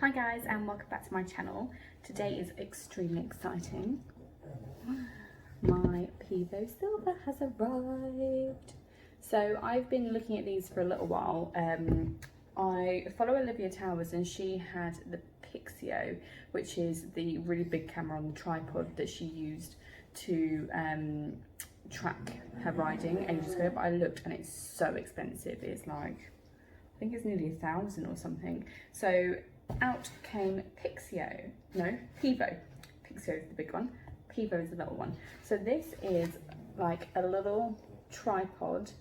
Hi guys, and welcome back to my channel. Today is extremely exciting. My Pivo Silver has arrived. So I've been looking at these for a little while. I follow Olivia Towers and she had the Pixio, which is the really big camera on the tripod that she used to track her riding ages ago, but I looked and it's so expensive. It's like, I think it's nearly $1,000 or something. So out came Pivo. Pixio is the big one, Pivo is the little one. So this is like a little tripod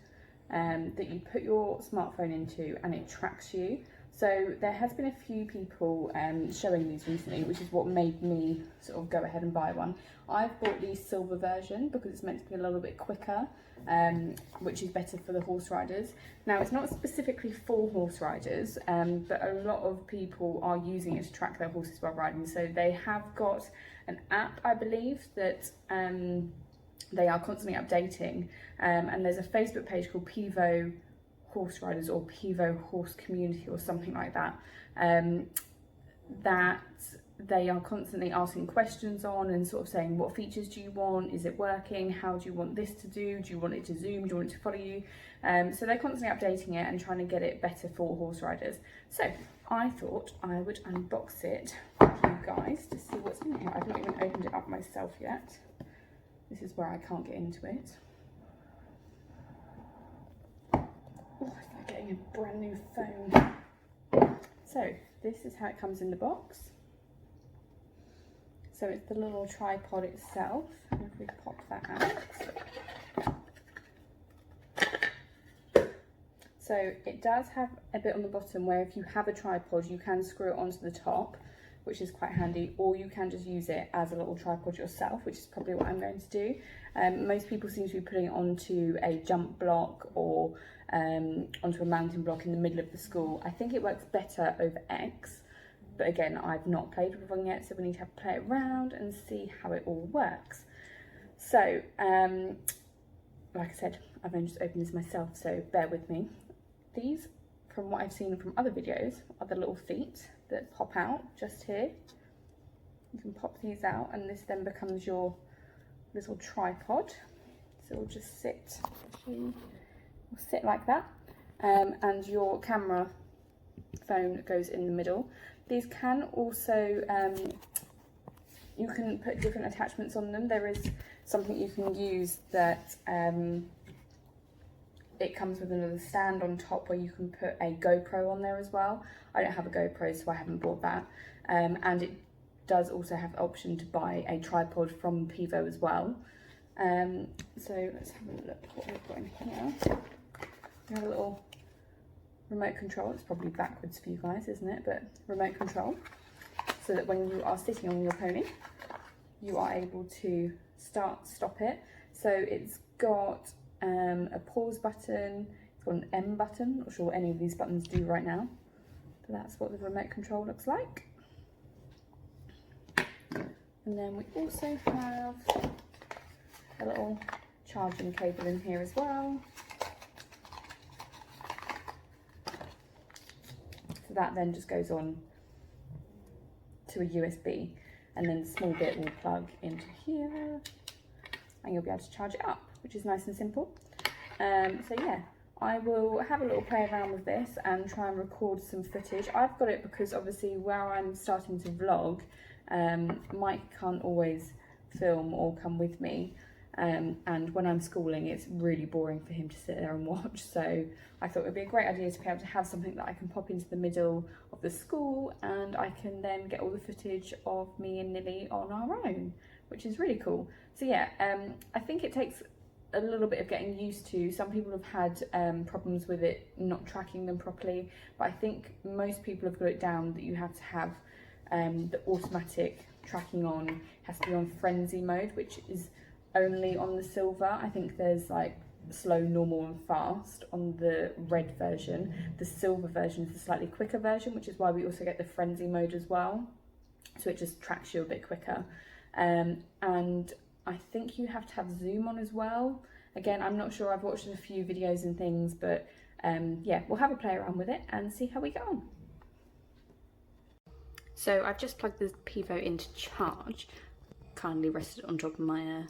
that you put your smartphone into and it tracks you. So there has been a few people showing these recently, which is what made me sort of go ahead and buy one. I've bought the silver version because it's meant to be a little bit quicker, which is better for the horse riders. Now it's not specifically for horse riders, but a lot of people are using it to track their horses while riding. So they have got an app, I believe, that they are constantly updating, and there's a Facebook page called Pivo Horse Riders or Pivo Horse Community or something like that, that they are constantly asking questions on and sort of saying, what features do you want, is it working, how do you want this to do you want it to zoom, do you want it to follow you? So they're constantly updating it and trying to get it better for horse riders. So I thought I would unbox it for you guys to see what's in here. I've not even opened it up myself yet. This is where I can't get into it. Oh, it's like getting a brand new phone. So this is how it comes in the box. So it's the little tripod itself. If we pop that out. So it does have a bit on the bottom where if you have a tripod, you can screw it onto the top, which is quite handy, or you can just use it as a little tripod yourself, which is probably what I'm going to do. Most people seem to be putting it onto a jump block or onto a mountain block in the middle of the school. I think it works better over X, but again, I've not played with one yet, so we need to have to play it around and see how it all works. So, like I said, I've only just opened this myself, so bear with me. These, from what I've seen from other videos, are the little feet that pop out just here. You can pop these out and this then becomes your little tripod. So it'll just sit, like that, and your camera phone goes in the middle. These can also, you can put different attachments on them. There is something you can use that it comes with another stand on top where you can put a GoPro on there as well. I don't have a GoPro, so I haven't bought that. And it does also have the option to buy a tripod from Pivo as well. So let's have a look what we've got in here. We have a little remote control. It's probably backwards for you guys, isn't it? But remote control, so that when you are sitting on your pony, you are able to stop it. So it's got a pause button, it's got an M button, not sure what any of these buttons do right now, but that's what the remote control looks like. And then we also have a little charging cable in here as well. So that then just goes on to a USB, and then the small bit will plug into here and you'll be able to charge it up, which is nice and simple. So yeah, I will have a little play around with this and try and record some footage. I've got it because obviously where I'm starting to vlog, Mike can't always film or come with me, and when I'm schooling it's really boring for him to sit there and watch, so I thought it would be a great idea to be able to have something that I can pop into the middle of the school and I can then get all the footage of me and Lily on our own, which is really cool. So yeah, I think it takes a little bit of getting used to. Some people have had problems with it not tracking them properly, but I think most people have got it down that you have to have the automatic tracking on. It has to be on frenzy mode, which is only on the silver. I think there's like slow, normal and fast on the red version. The silver version is the slightly quicker version, which is why we also get the frenzy mode as well, so it just tracks you a bit quicker. And I think you have to have zoom on as well. Again, I'm not sure, I've watched a few videos and things, but yeah, we'll have a play around with it and see how we go on. So I've just plugged the pivo into charge, kindly rested on top of my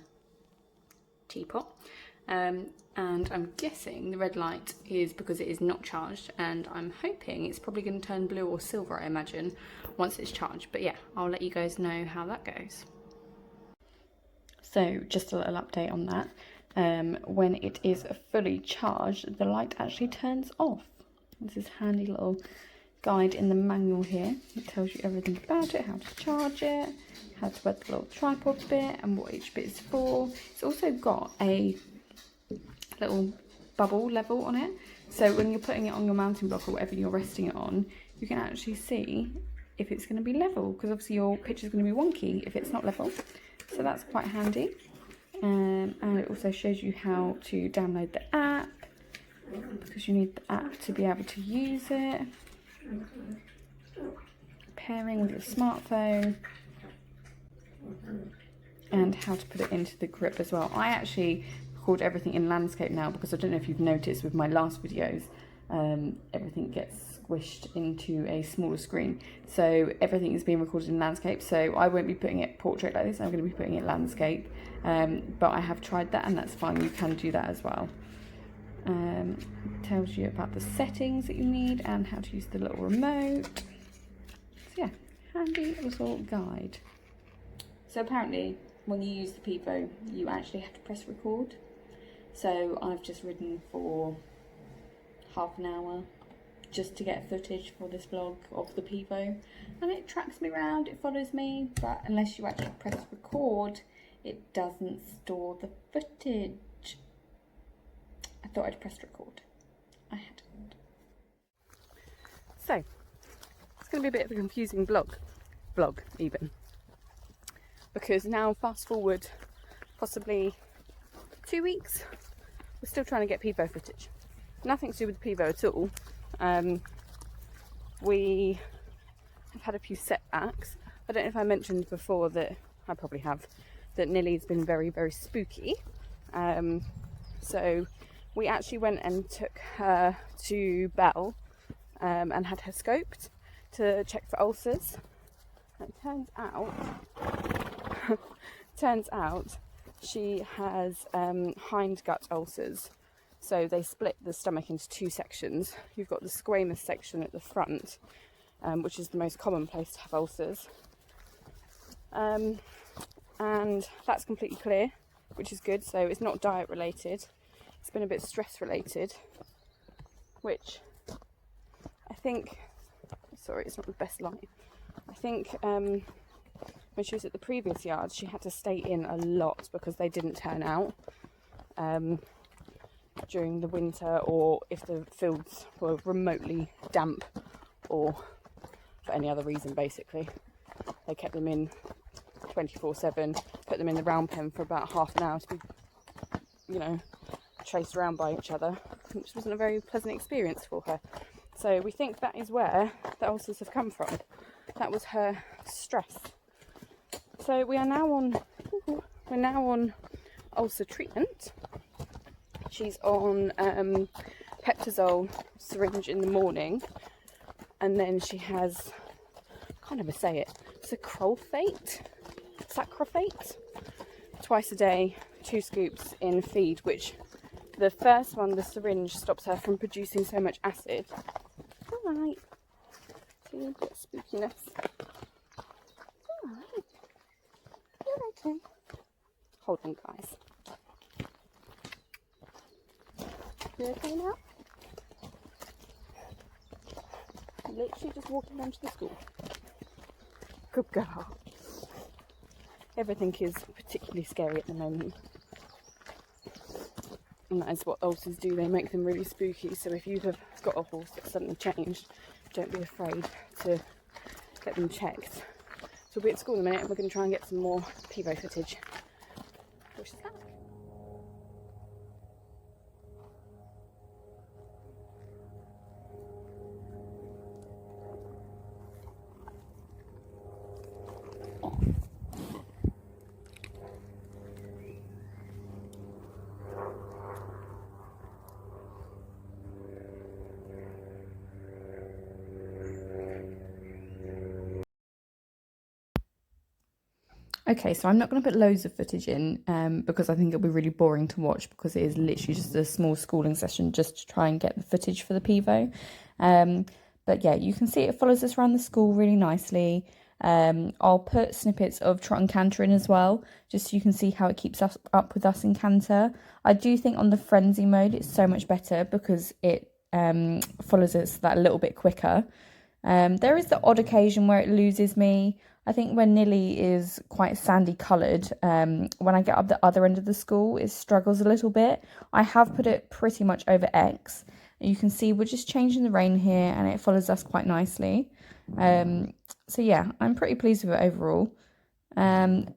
teapot, and I'm guessing the red light is because it is not charged, and I'm hoping it's probably going to turn blue or silver, I imagine, once it's charged. But yeah, I'll let you guys know how that goes. So just a little update on that. When it is fully charged, the light actually turns off. This is a handy little guide in the manual here. It tells you everything about it, how to charge it, how to work the little tripod bit and what each bit is for. It's also got a little bubble level on it, so when you're putting it on your mounting block or whatever you're resting it on, you can actually see if it's going to be level, because obviously your picture is going to be wonky if it's not level. So that's quite handy. And it also shows you how to download the app, because you need the app to be able to use it. Pairing with your smartphone, and how to put it into the grip as well. I actually record everything in landscape now, because I don't know if you've noticed with my last videos, everything gets squished into a smaller screen. So everything is being recorded in landscape, so I won't be putting it portrait like this, I'm going to be putting it landscape. But I have tried that, and that's fine, you can do that as well. Tells you about the settings that you need and how to use the little remote. So yeah, handy little guide. So apparently when you use the pivo, you actually have to press record. So I've just ridden for half an hour just to get footage for this vlog of the pivo, and it tracks me around, it follows me, but unless you actually press record, it doesn't store the footage. I thought I'd pressed record. I hadn't. So, it's going to be a bit of a confusing vlog even. Because now, fast forward possibly 2 weeks, we're still trying to get pivo footage. Nothing to do with the pivo at all. We have had a few setbacks. I don't know if I mentioned before, that I probably have, that Nilly's been very, very spooky. So we actually went and took her to Bell and had her scoped to check for ulcers. And it turns out she has hind gut ulcers. So they split the stomach into two sections. You've got the squamous section at the front, which is the most common place to have ulcers. And that's completely clear, which is good. So it's not diet related. It's been a bit stress related, which I think, sorry, it's not the best light. I think when she was at the previous yard, she had to stay in a lot because they didn't turn out during the winter, or if the fields were remotely damp, or for any other reason. Basically, they kept them in 24/7, put them in the round pen for about half an hour to be, you know, chased around by each other, which wasn't a very pleasant experience for her. So we think that is where the ulcers have come from. That was her stress. So we are now on ulcer treatment. She's on Peptazole syringe in the morning, and then she has, I can't ever say it, sacrophate twice a day, 2 scoops in feed, which the first one, the syringe, stops her from producing so much acid. Alright, see a bit of spookiness. Alright, you're okay. Hold on, guys. You okay now? Literally just walking down to the school. Good girl. Everything is particularly scary at the moment. And that is what ulcers do, they make them really spooky. So if you have got a horse that's suddenly changed, don't be afraid to get them checked. So we'll be at school in a minute, and we're going to try and get some more pivo footage. Wish us luck. Okay, so I'm not going to put loads of footage in because I think it'll be really boring to watch, because it is literally just a small schooling session just to try and get the footage for the pivo. But yeah, you can see it follows us around the school really nicely. I'll put snippets of trot and canter in as well, just so you can see how it keeps us up with us in canter. I do think on the frenzy mode it's so much better because it follows us that a little bit quicker. There is the odd occasion where it loses me. I think when Nilly is quite sandy coloured, when I get up the other end of the school, it struggles a little bit. I have put it pretty much over X. You can see we're just changing the rein here and it follows us quite nicely. So yeah, I'm pretty pleased with it overall.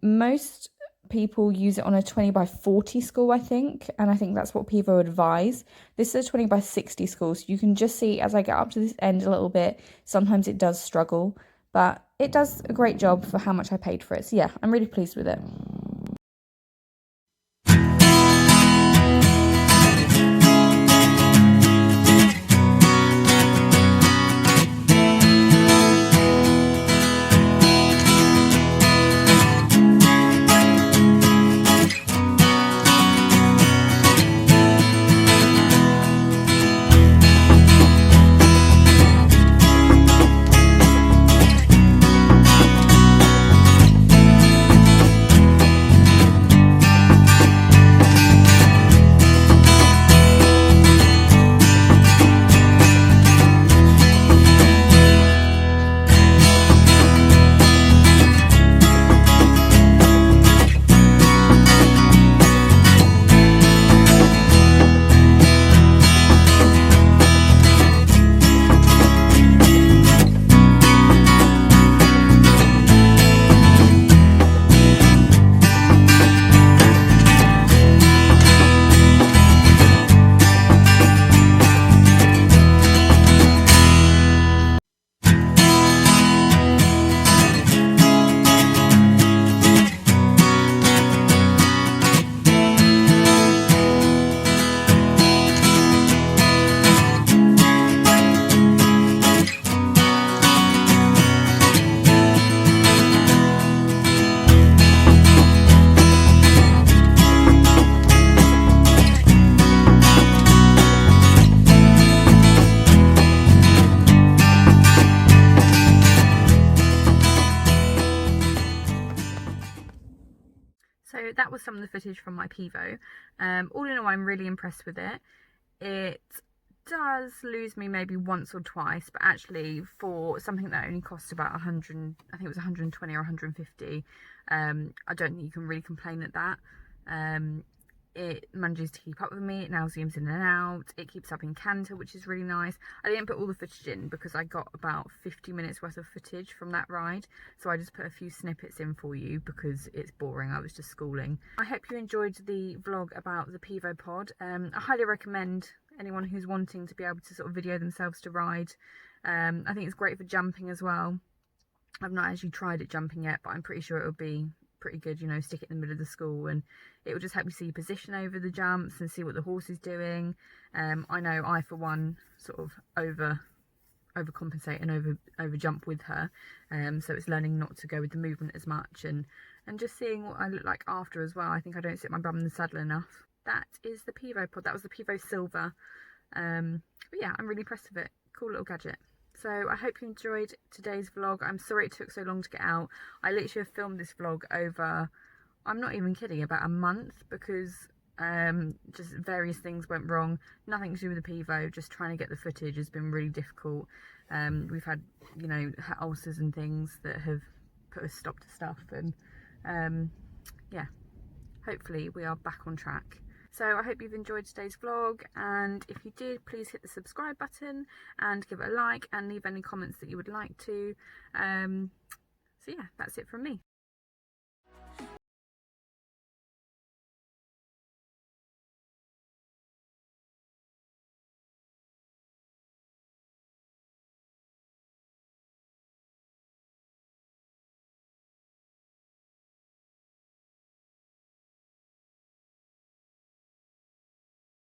Most people use it on a 20x40 school, I think, and I think that's what Pivo would advise. This is a 20x60 school, so you can just see as I get up to this end a little bit, sometimes it does struggle, but it does a great job for how much I paid for it. So yeah, I'm really pleased with it. So that was some of the footage from my Pivo. All in all, I'm really impressed with it. It does lose me maybe once or twice, but actually for something that only cost about 100, I think it was 120 or 150, I don't think you can really complain at that. It manages to keep up with me. It now zooms in and out. It keeps up in canter, which is really nice. I didn't put all the footage in because I got about 50 minutes worth of footage from that ride, so I just put a few snippets in for you because it's boring. I was just schooling. I hope you enjoyed the vlog about the Pivo Pod. I highly recommend anyone who's wanting to be able to sort of video themselves to ride. I think it's great for jumping as well. I've not actually tried it jumping yet, but I'm pretty sure it'll be pretty good, you know, stick it in the middle of the school and it will just help you see your position over the jumps and see what the horse is doing. I know I for one sort of overcompensate and over jump with her, so it's learning not to go with the movement as much and just seeing what I look like after as well. I think I don't sit my bum in the saddle enough. That is the Pivo Pod. That was the Pivo Silver. But yeah, I'm really impressed with it. Cool little gadget. So I hope you enjoyed today's vlog. I'm sorry it took so long to get out. I literally have filmed this vlog over, I'm not even kidding, about a month, because just various things went wrong. Nothing to do with the Pivo, just trying to get the footage has been really difficult. We've had, you know, ulcers and things that have put a stop to stuff, and yeah, hopefully we are back on track. So I hope you've enjoyed today's vlog, and if you did, please hit the subscribe button and give it a like and leave any comments that you would like to. So yeah, that's it from me.